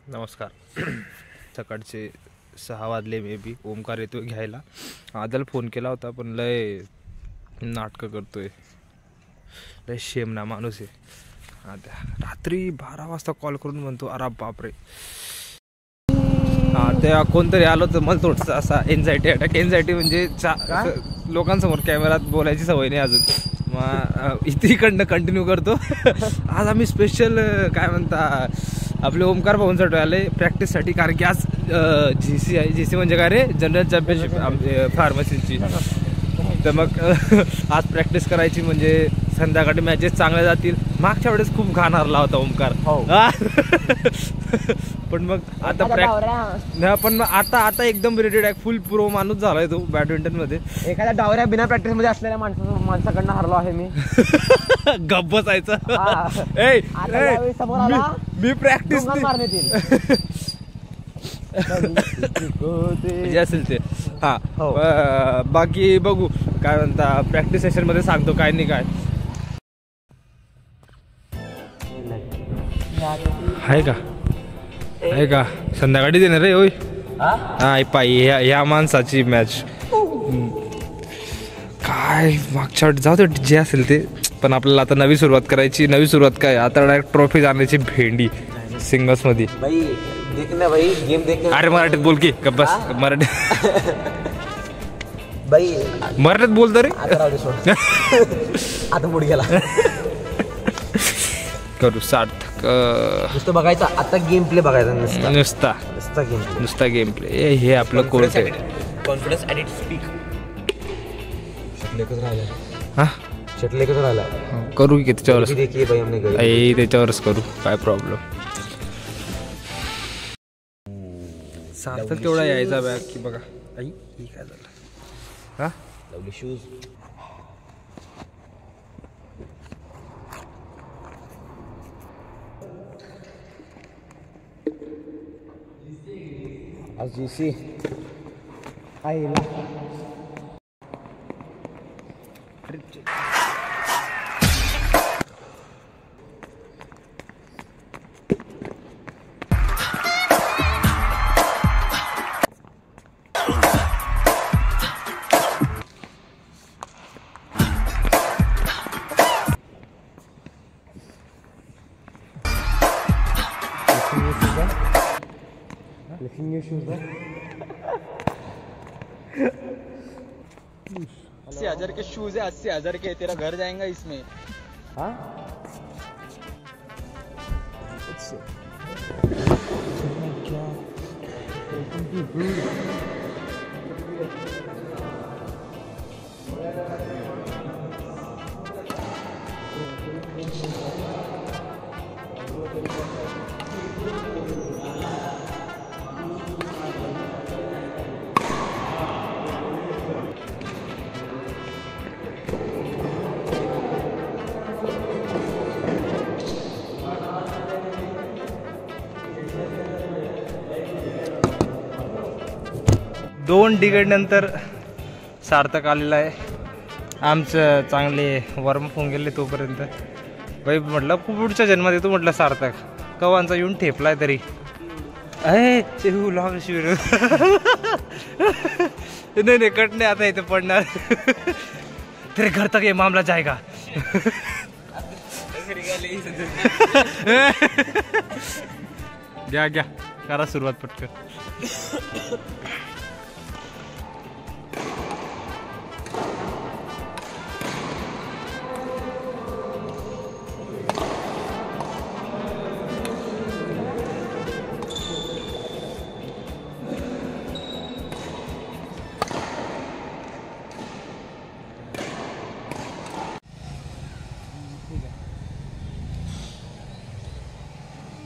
नमस्कार. सकाळचे 6 वाजले मे बी. ओमकार येतोय घ्यायला. आदल फोन केला होता पण लय नाटकं करतोय, लय शेमना माणूस आहे. आता रात्री 12 वाजता कॉल करून म्हणतो अरे बापरे. ते कोणतरी आलो तर मला थोडंसं असा एन्झायटी अटॅक. एन्झायटी म्हणजे लोकांसमोर कॅमेरात बोलायची सवय नाही अजून. मग इकडनं कंटिन्यू करतो. आज आम्ही स्पेशल काय म्हणता आपले ओमकार भाऊंसाठी आले प्रॅक्टिससाठी, कारण की आज GC आहे. GC म्हणजे काय रे, जनरल चॅम्पियनशिप फार्मसीची. तर मग आज प्रॅक्टिस करायची म्हणजे संध्याकाळी मॅचेस चांगल्या जातील. मागच्या वेळेस खूप घाण हरला होता ओमकार. पण मग आता पण मग आता एकदम रेडी आहे, फुल प्रो माणूस झालाय तो बॅडमिंटन मध्ये. एखाद्या डावऱ्या बिना प्रॅक्टिस मध्ये असलेल्या माणसाकडनं हरलो आहे मी. गप्प बसायचं. मी प्रॅक्टिस असेल ते. हा बाकी बघू काय म्हणता, प्रॅक्टिस सेशन मध्ये सांगतो काय नाही काय आहे का संध्याकाळी देणार रे. होय हा पायी ह्या माणसाची मॅच काय मागच्या जाऊ दे जे असेल ते. पण आपल्याला आता नवी सुरुवात करायची. नवी सुरुवात काय, आता डायरेक्ट ट्रॉफी जाण्याची भेंडी सिंगल्स मध्ये. अरे मराठीत बोल की बस. मराठीत बोल तरी आता पुढे गेला करू सार्थक. नुसतं बघायचं आता गेम प्ले बघायचा नुसता गेम प्ले. हे आपलं कोर्स आहे. कॉन्फिडन्स एडिट स्पीक शेटलेकच राहिला. करू की त्याच्यावरच त्याच्यावरच करू, काय प्रॉब्लेम. सार्थक तेवढा यायचा बॅग की बघा. आई काय झालं हा लवली शूज. आज GC आईला $80,000 के शूज है, 80,000 के. तेरा घर जाएगा इसमें. हाँ दोन डिकेड नंतर सार्थक आलेला आहे. आमचं चांगले वॉर्मअप होऊन गेले तोपर्यंत. बाई म्हटलं पुढच्या जन्मात येतो म्हटलं सार्थक. कवांचा येऊन ठेपलाय तरी. नाही कट नाही आता इथे पडणार. तेरे घर तक ये मामला जाएगा. घ्या करा सुरुवात पटकन.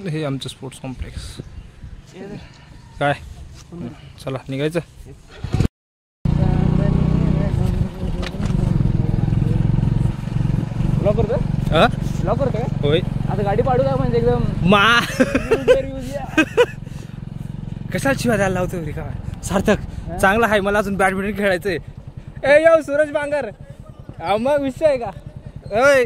हे आमचं स्पोर्ट्स कॉम्प्लेक्स. काय चला निघायचं. ब्लॉग करतो का? होय आता गाडी पाडू का म्हणजे एकदम मा कशाला शिवाय द्यायला लावतो रे का सार्थक चांगला आहे मला अजून बॅडमिंटन खेळायचंय ए यो सूरज बांगर मग विषय आहे का ओय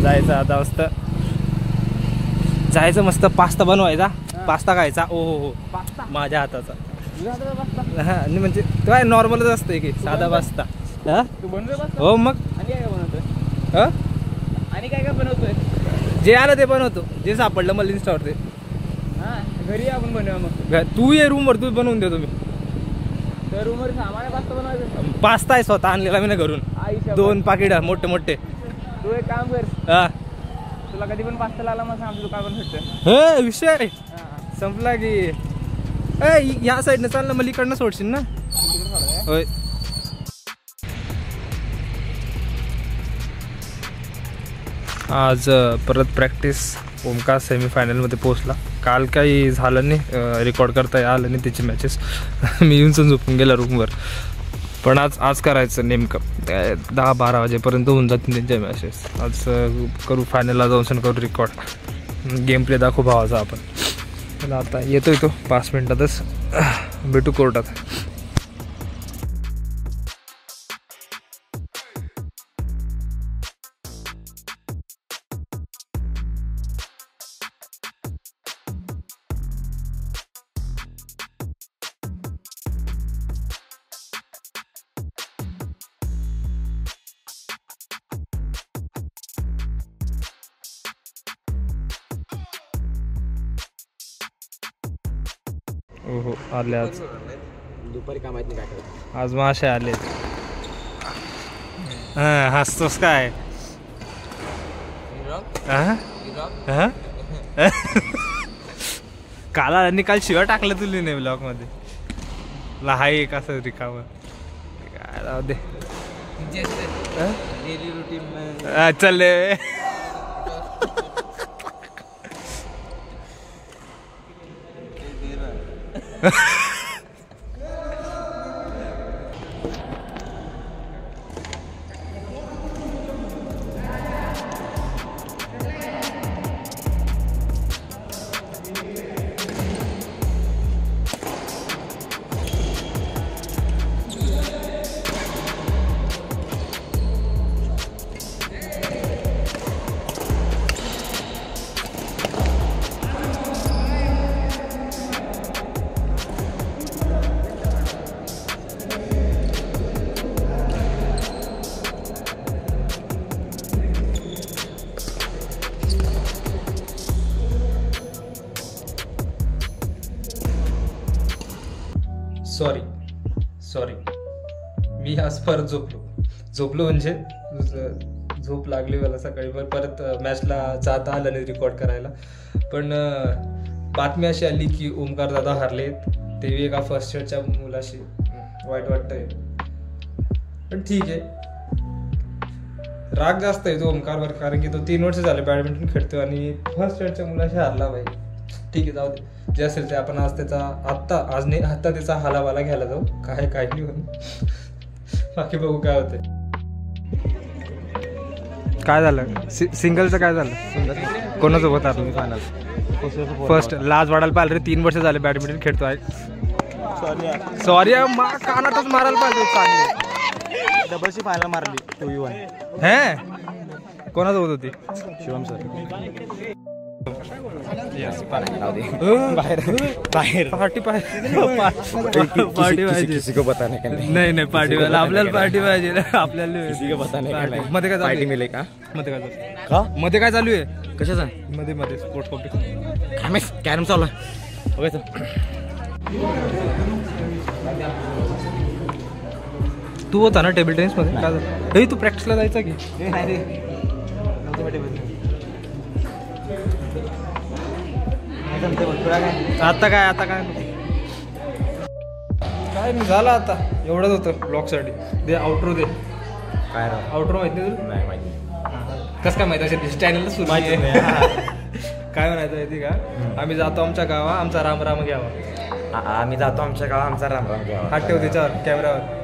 जायचं आता मस्त जायचं मस्त पास्ता बनवायचा पास्ता खायचा ओ हो पास्ता माझ्या हाताचा पास्ता हा आणि म्हणजे तो आहे नॉर्मलच असतंय की साधा पास्ता हा तू बनवतोय पास्ता हो मग आणि काय काय बनवतोय हा आणि काय काय बनवतोय जे आलं ते बनवतो जे सापडलं मला इन्स्टावर ते हा घरी आपण बनवूया मग तू ये रूमवर तू बनवून देतो मी तर रूमवर सामान पास्ता बनवायचं पास्ता आहे स्वतः आणलेला मी ना घरून आईच्या 2 पाकिट मोठे मोठे तू एक काम कर हा तुला कधी पण पास्ता लागला मग सांग तुला काय पण भेटतं हे विषय संपला की या साईडनं चाल ना मला इकडनं सोडशील ना होय आज परत प्रॅक्टिस ओमकार सेमीफायनलमध्ये पोहोचला काल काही झालं नाही रेकॉर्ड करता आलं नाही त्याची मॅचेस मी येऊन झोपून गेला रूमवर पण आज करायचं नेमकं 10-12 वाजेपर्यंत होऊन जातील त्यांच्या मॅचेस आज करू फायनलला जाऊन करू रेकॉर्ड गेम प्ले दाखवू भावाचा आपण त्याला आता येतोय तो 5 मिनिटातच भेटू कोर्टात हो आले आज दुपारी काय माहिती नाही काय आज मासे आले हा हसतोस काय काल आणि काल शिवाय टाकलं तुला नाही ब्लॉग मध्ये लहाय एक असं रिकाम काय राहू दे चल सॉरी मी आज परत झोपलो म्हणजे झोप लागली मला सकाळी परत मॅचला जाता आलं नाही रेकॉर्ड करायला पण बातमी अशी आली की ओमकार दादा हारलेत ते एका फर्स्ट इयरच्या मुलाशी वाईट वाटतंय पण ठीक आहे राग जास्त आहे तो ओमकारवर कारण की तो 3 वर्ष झाले बॅडमिंटन खेळतो आणि फर्स्ट इयरच्या मुलाशी हारला पाहिजे ठीक आहे जाऊ दे जे असेल ते आपण आज त्याचा आत्ता त्याचा हालावाला घ्यायला जाऊ काय नाही होत बाकी बघू काय होते काय झालं सिंगलचं काय झालं कोणासोबत आलं फायनल फर्स्ट लाज वाढायला पाहिजे रे 3 वर्ष झाले बॅडमिंटन खेळतो आहे सॉरी कानातच मारायला पाहिजे डबलची फायनल मारली 2v1 हे कोणासोबत होती शिवम सर बाहर पार्टी पाहिजे किसी को बताने का नाही पार्टी वाला आपल्याला पार्टी पाहिजे आपल्याला किसी को बताने का नाही मध्ये काय पार्टी मिले का मध्ये काय चालू आहे कशाचा मध्ये स्पोर्ट्स कॉम्पिटिशन कॅरम चालू आहे तू होता ना टेबल टेनिस मध्ये काय झालं तू प्रॅक्टिसला जायचा की आता काय नाही झालं आता एवढंच होतं ब्लॉग साठी दे आउटरो दे काय आउटरो माहिती नाही तुला नाही माहिती कसं काय माहिती असेल चॅनलला सुरू माहिती काय म्हणायचं माहिती का आम्ही जातो आमच्या गावा आमचा राम घ्यावा आम्ही जातो आमच्या गावा आमचा राम घ्यावा हात ठेव त्याच्यावर कॅमेरावर